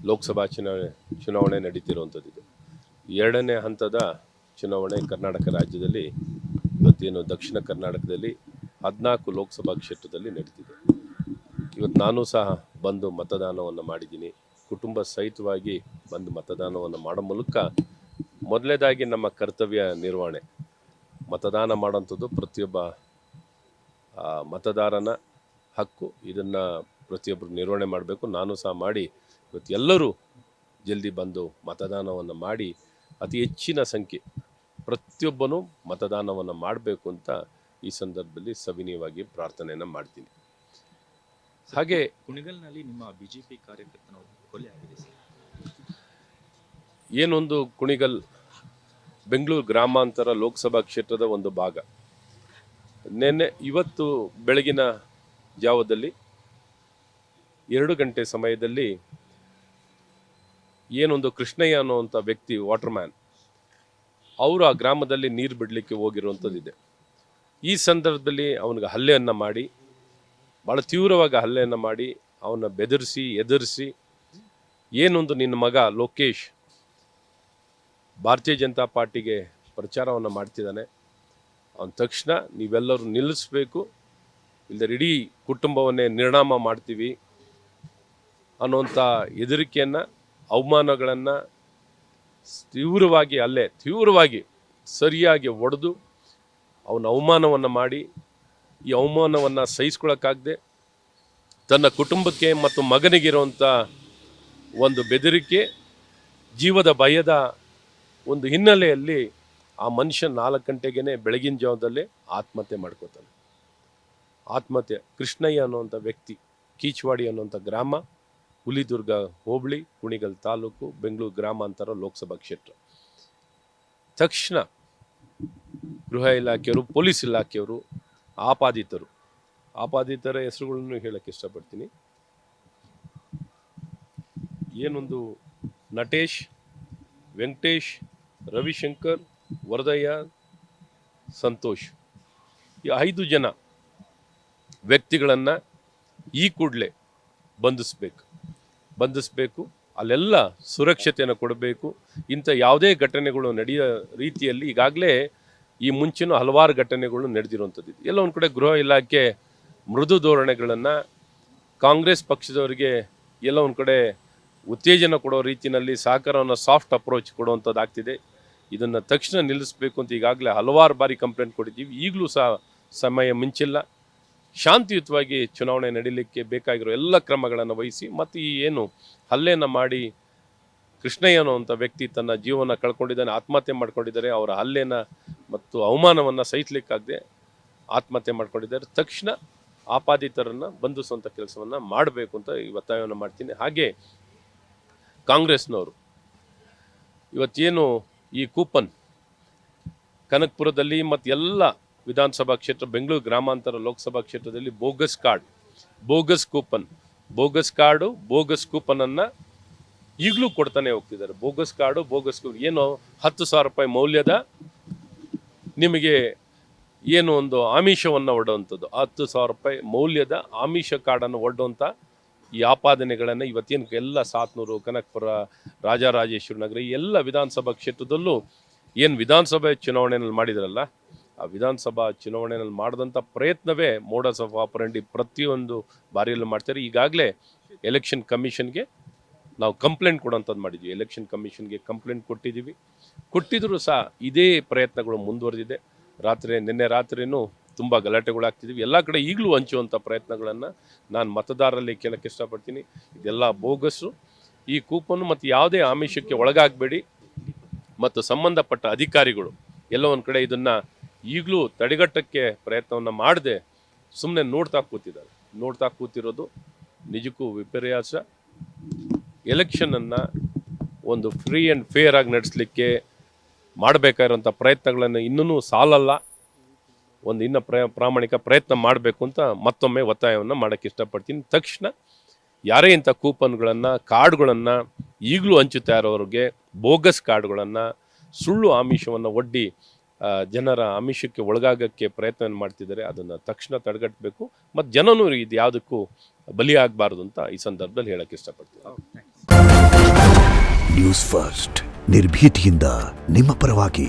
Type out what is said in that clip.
ಲೋಕಸಭಾ ಚುನಾವಣೆ ನಡೀತಿರುವಂಥದ್ದಿದೆ. ಎರಡನೇ ಹಂತದ ಚುನಾವಣೆ ಕರ್ನಾಟಕ ರಾಜ್ಯದಲ್ಲಿ ಇವತ್ತೇನು ದಕ್ಷಿಣ ಕರ್ನಾಟಕದಲ್ಲಿ 14 ಲೋಕಸಭಾ ಕ್ಷೇತ್ರದಲ್ಲಿ ನಡೀತಿದೆ. ಇವತ್ತು ನಾನು ಸಹ ಬಂದು ಮತದಾನವನ್ನು ಮಾಡಿದ್ದೀನಿ. ಕುಟುಂಬ ಸಹಿತವಾಗಿ ಬಂದು ಮತದಾನವನ್ನು ಮಾಡೋ ಮೂಲಕ ಮೊದಲನೇದಾಗಿ ನಮ್ಮ ಕರ್ತವ್ಯ ನಿರ್ವಹಣೆ, ಮತದಾನ ಮಾಡೋಂಥದ್ದು ಪ್ರತಿಯೊಬ್ಬ ಮತದಾರನ ಹಕ್ಕು. ಇದನ್ನು ಪ್ರತಿಯೊಬ್ಬರು ನಿರ್ವಹಣೆ ಮಾಡಬೇಕು. ನಾನು ಸಹ ಮಾಡಿ ಇವತ್ತು ಎಲ್ಲರೂ ಜಲ್ದಿ ಬಂದು ಮತದಾನವನ್ನು ಮಾಡಿ ಅತಿ ಹೆಚ್ಚಿನ ಸಂಖ್ಯೆ ಪ್ರತಿಯೊಬ್ಬನೂ ಮತದಾನವನ್ನು ಮಾಡಬೇಕು ಅಂತ ಈ ಸಂದರ್ಭದಲ್ಲಿ ಸವಿನಯವಾಗಿ ಪ್ರಾರ್ಥನೆಯನ್ನು ಮಾಡ್ತೀನಿ. ಹಾಗೆ ಕುಣಿಗಲ್ನಲ್ಲಿ ನಿಮ್ಮ ಬಿಜೆಪಿ ಕಾರ್ಯಕರ್ತನ ಕೊಲೆ ಆಗಿದೆ ಸರ್. ಏನೊಂದು ಕುಣಿಗಲ್ ಬೆಂಗಳೂರು ಗ್ರಾಮಾಂತರ ಲೋಕಸಭಾ ಕ್ಷೇತ್ರದ ಒಂದು ಭಾಗ. ಇವತ್ತು ಬೆಳಗಿನ ಜಾವದಲ್ಲಿ 2 ಗಂಟೆ ಸಮಯದಲ್ಲಿ ಏನೊಂದು ಕೃಷ್ಣಯ್ಯ ಅನ್ನುವಂಥ ವ್ಯಕ್ತಿ, ವಾಟರ್ ಮ್ಯಾನ್, ಅವರು ಆ ಗ್ರಾಮದಲ್ಲಿ ನೀರು ಬಿಡಲಿಕ್ಕೆ ಹೋಗಿರುವಂಥದ್ದಿದೆ. ಈ ಸಂದರ್ಭದಲ್ಲಿ ಅವನಿಗೆ ಹಲ್ಲೆಯನ್ನು ಮಾಡಿ, ಭಾಳ ತೀವ್ರವಾಗಿ ಹಲ್ಲೆಯನ್ನು ಮಾಡಿ, ಅವನ್ನ ಬೆದರಿಸಿ ಎದುರಿಸಿ, ಏನೊಂದು ನಿನ್ನ ಮಗ ಲೋಕೇಶ್ ಭಾರತೀಯ ಜನತಾ ಪಾರ್ಟಿಗೆ ಪ್ರಚಾರವನ್ನು ಮಾಡ್ತಿದ್ದಾನೆ, ಅವನ ತಕ್ಷಣ ನೀವೆಲ್ಲರೂ ನಿಲ್ಲಿಸಬೇಕು, ಇಲ್ಲದೆ ಇಡೀ ಕುಟುಂಬವನ್ನೇ ನಿರ್ನಾಮ ಮಾಡ್ತೀವಿ ಅನ್ನುವಂಥ ಹೆದರಿಕೆಯನ್ನು, ಅವಮಾನಗಳನ್ನು ತೀವ್ರವಾಗಿ ಸರಿಯಾಗಿ ಹೊಡೆದು ಅವನ ಅವಮಾನವನ್ನು ಮಾಡಿ, ಈ ಅವಮಾನವನ್ನು ಸಹಿಸ್ಕೊಳ್ಳೋಕ್ಕಾಗದೆ ತನ್ನ ಕುಟುಂಬಕ್ಕೆ ಮತ್ತು ಮಗನಿಗಿರುವಂಥ ಒಂದು ಬೆದರಿಕೆ, ಜೀವದ ಭಯದ ಒಂದು ಹಿನ್ನೆಲೆಯಲ್ಲಿ ಆ ಮನುಷ್ಯ 4 ಗಂಟೆಗೇ ಬೆಳಗಿನ ಜಾವದಲ್ಲೇ ಆತ್ಮಹತ್ಯೆ ಮಾಡ್ಕೋತಾನೆ. ಆತ್ಮಹತ್ಯೆ ಕೃಷ್ಣಯ್ಯ ಅನ್ನುವಂಥ ವ್ಯಕ್ತಿ, ಕೀಚವಾಡಿ ಅನ್ನುವಂಥ ಗ್ರಾಮ, ಹುಲಿದುರ್ಗ ಹೋಬಳಿ, ಕುಣಿಗಲ್ ತಾಲೂಕು, ಬೆಂಗಳೂರು ಗ್ರಾಮಾಂತರ ಲೋಕಸಭಾ ಕ್ಷೇತ್ರ. ತಕ್ಷಣ ಗೃಹ ಇಲಾಖೆಯವರು, ಪೊಲೀಸ್ ಇಲಾಖೆಯವರು, ಆಪಾದಿತರ ಹೆಸರುಗಳನ್ನು ಹೇಳಕ್ಕೆ ಇಷ್ಟಪಡ್ತೀನಿ. ಏನೊಂದು ನಟೇಶ್, ವೆಂಕಟೇಶ್, ರವಿಶಂಕರ್, ವರದಯ್ಯ, ಸಂತೋಷ್, ಈ 5 ಜನ ವ್ಯಕ್ತಿಗಳನ್ನು ಈ ಕೂಡಲೇ ಬಂಧಿಸಬೇಕು. ಅಲ್ಲೆಲ್ಲ ಸುರಕ್ಷತೆಯನ್ನು ಕೊಡಬೇಕು. ಇಂಥ ಯಾವುದೇ ಘಟನೆಗಳು ನಡೆಯೋ ರೀತಿಯಲ್ಲಿ ಈಗಾಗಲೇ ಈ ಮುಂಚೆನೂ ಹಲವಾರು ಘಟನೆಗಳು ನಡೆದಿರುವಂಥದ್ದು. ಎಲ್ಲ ಒಂದು ಕಡೆ ಗೃಹ ಇಲಾಖೆ ಮೃದು ಧೋರಣೆಗಳನ್ನು, ಕಾಂಗ್ರೆಸ್ ಪಕ್ಷದವರಿಗೆ ಎಲ್ಲ ಒಂದು ಕಡೆ ಉತ್ತೇಜನ ಕೊಡೋ ರೀತಿಯಲ್ಲಿ ಸಹಕಾರವನ್ನು ಸಾಫ್ಟ್ ಅಪ್ರೋಚ್ ಕೊಡುವಂಥದ್ದಾಗ್ತಿದೆ. ಇದನ್ನು ತಕ್ಷಣ ನಿಲ್ಲಿಸಬೇಕು ಅಂತ ಈಗಾಗಲೇ ಹಲವಾರು ಬಾರಿ ಕಂಪ್ಲೇಂಟ್ ಕೊಟ್ಟಿದ್ದೀವಿ. ಈಗಲೂ ಸಹ ಸಮಯ ಮಿಂಚಿಲ್ಲ. ಶಾಂತಿಯುತವಾಗಿ ಚುನಾವಣೆ ನಡೀಲಿಕ್ಕೆ ಬೇಕಾಗಿರೋ ಎಲ್ಲ ಕ್ರಮಗಳನ್ನು ವಹಿಸಿ, ಮತ್ತು ಈ ಏನು ಹಲ್ಲೆಯನ್ನು ಮಾಡಿ ಕೃಷ್ಣಯ್ಯ ಅನ್ನುವಂಥ ವ್ಯಕ್ತಿ ತನ್ನ ಜೀವನ ಕಳ್ಕೊಂಡಿದ್ದಾನೆ, ಆತ್ಮಹತ್ಯೆ ಮಾಡ್ಕೊಂಡಿದ್ದಾರೆ, ಅವರ ಹಲ್ಲೆನ ಮತ್ತು ಅವಮಾನವನ್ನು ಸಹಿಸಲಿಕ್ಕಾಗದೆ ಆತ್ಮಹತ್ಯೆ ಮಾಡ್ಕೊಂಡಿದ್ದಾರೆ. ತಕ್ಷಣ ಆಪಾದಿತರನ್ನು ಬಂಧಿಸುವಂಥ ಕೆಲಸವನ್ನು ಮಾಡಬೇಕು ಅಂತ ಈ ಒತ್ತಾಯವನ್ನು ಮಾಡ್ತೀನಿ. ಹಾಗೆ ಕಾಂಗ್ರೆಸ್ನವರು ಇವತ್ತೇನು ಈ ಕೂಪನ್ ಕನಕಪುರದಲ್ಲಿ ಮತ್ತು ಎಲ್ಲ ವಿಧಾನಸಭಾ ಕ್ಷೇತ್ರ, ಬೆಂಗಳೂರು ಗ್ರಾಮಾಂತರ ಲೋಕಸಭಾ ಕ್ಷೇತ್ರದಲ್ಲಿ ಬೋಗಸ್ ಕೂಪನನ್ನು ಈಗಲೂ ಕೊಡ್ತಾನೆ ಹೋಗ್ತಿದ್ದಾರೆ. ಬೋಗಸ್ ಕೂಪನ್ ಏನು 10,000 ರೂಪಾಯಿ ಮೌಲ್ಯದ ನಿಮಗೆ ಏನು ಒಂದು ಆಮಿಷವನ್ನು ಒಡ್ಡುವಂಥದ್ದು, 10,000 ರೂಪಾಯಿ ಮೌಲ್ಯದ ಆಮಿಷ ಕಾರ್ಡನ್ನು ಒಡ್ಡುವಂಥ ಈ ಆಪಾದನೆಗಳನ್ನು ಇವತ್ತೇನು ಎಲ್ಲ ಸಾತ್ನೂರು, ಕನಕಪುರ, ರಾಜರಾಜೇಶ್ವರಿ ನಗರ, ಈ ಎಲ್ಲ ವಿಧಾನಸಭಾ ಕ್ಷೇತ್ರದಲ್ಲೂ ಏನು ವಿಧಾನಸಭೆ ಚುನಾವಣೆಯಲ್ಲಿ ಮಾಡಿದಾರಲ್ಲ, ಆ ವಿಧಾನಸಭಾ ಚುನಾವಣೆಯಲ್ಲಿ ಮಾಡಿದಂಥ ಪ್ರಯತ್ನವೇ ಮೋಡಸ್ ಆಫ್ ಆಪರೆಂಡಿ ಪ್ರತಿಯೊಂದು ಬಾರಿಯಲ್ಲೂ ಮಾಡ್ತಾರೆ. ಈಗಾಗಲೇ ಎಲೆಕ್ಷನ್ ಕಮಿಷನ್ಗೆ ನಾವು ಕಂಪ್ಲೇಂಟ್ ಕೊಡೋಂಥದ್ದು ಮಾಡಿದ್ವಿ. ಎಲೆಕ್ಷನ್ ಕಮಿಷನ್ಗೆ ಕಂಪ್ಲೇಂಟ್ ಕೊಟ್ಟಿದ್ರೂ ಸಹ ಇದೇ ಪ್ರಯತ್ನಗಳು ಮುಂದುವರೆದಿದೆ. ನಿನ್ನೆ ರಾತ್ರಿನೂ ತುಂಬ ಗಲಾಟೆಗಳಾಗ್ತಿದ್ವಿ. ಎಲ್ಲ ಕಡೆ ಈಗಲೂ ಹಂಚುವಂಥ ಪ್ರಯತ್ನಗಳನ್ನು ನಾನು ಮತದಾರರಲ್ಲಿ ಕೇಳೋಕ್ಕೆ ಇಷ್ಟಪಡ್ತೀನಿ. ಇದೆಲ್ಲ ಬೋಗಸ್ಸು. ಈ ಕೂಪನ್ನು ಮತ್ತು ಯಾವುದೇ ಆಮಿಷಕ್ಕೆ ಒಳಗಾಗಬೇಡಿ. ಮತ್ತು ಸಂಬಂಧಪಟ್ಟ ಅಧಿಕಾರಿಗಳು ಎಲ್ಲ ಒಂದು ಕಡೆ ಇದನ್ನು ಈಗಲೂ ತಡೆಗಟ್ಟಕ್ಕೆ ಪ್ರಯತ್ನವನ್ನು ಮಾಡದೆ ಸುಮ್ಮನೆ ನೋಡ್ತಾ ಕೂತಿರೋದು ನಿಜಕ್ಕೂ ವಿಪರ್ಯಾಸ. ಎಲೆಕ್ಷನನ್ನು ಒಂದು ಫ್ರೀ ಆ್ಯಂಡ್ ಫೇರ್ ಆಗಿ ನಡೆಸಲಿಕ್ಕೆ ಮಾಡಬೇಕಾಗಿರೋಂಥ ಪ್ರಯತ್ನಗಳನ್ನು ಇನ್ನೂ ಸಾಲಲ್ಲ. ಇನ್ನು ಪ್ರಾಮಾಣಿಕ ಪ್ರಯತ್ನ ಮಾಡಬೇಕು ಅಂತ ಮತ್ತೊಮ್ಮೆ ಒತ್ತಾಯವನ್ನು ಮಾಡೋಕ್ಕೆ ಇಷ್ಟಪಡ್ತೀನಿ. ತಕ್ಷಣ ಯಾರೇ ಇಂಥ ಕೂಪನ್ಗಳನ್ನು, ಕಾರ್ಡ್ಗಳನ್ನು ಈಗಲೂ ಹಂಚುತ್ತಾ ಇರೋರಿಗೆ, ಬೋಗಸ್ ಕಾರ್ಡ್ಗಳನ್ನು, ಸುಳ್ಳು ಆಮಿಷವನ್ನು ಒಡ್ಡಿ ಜನರ ಆಮಿಷಕ್ಕೆ ಒಳಗಾಗಕ್ಕೆ ಪ್ರಯತ್ನ ಮಾಡ್ತಿದ್ದಾರೆ. ಅದನ್ನು ತಕ್ಷಣ ತಡೆಗಟ್ಟಬೇಕು. ಮತ್ತು ಜನನೂ ಇದು ಯಾವುದಕ್ಕೂ ಬಲಿಯಾಗಬಾರ್ದು ಅಂತ ಈ ಸಂದರ್ಭದಲ್ಲಿ ಹೇಳೋಕ್ಕೆ ಇಷ್ಟಪಡ್ತೀನಿ. ನ್ಯೂಸ್ ಫಸ್ಟ್ ನಿರ್ಭೀತಿಯಿಂದ ನಿಮ್ಮ ಪರವಾಗಿ.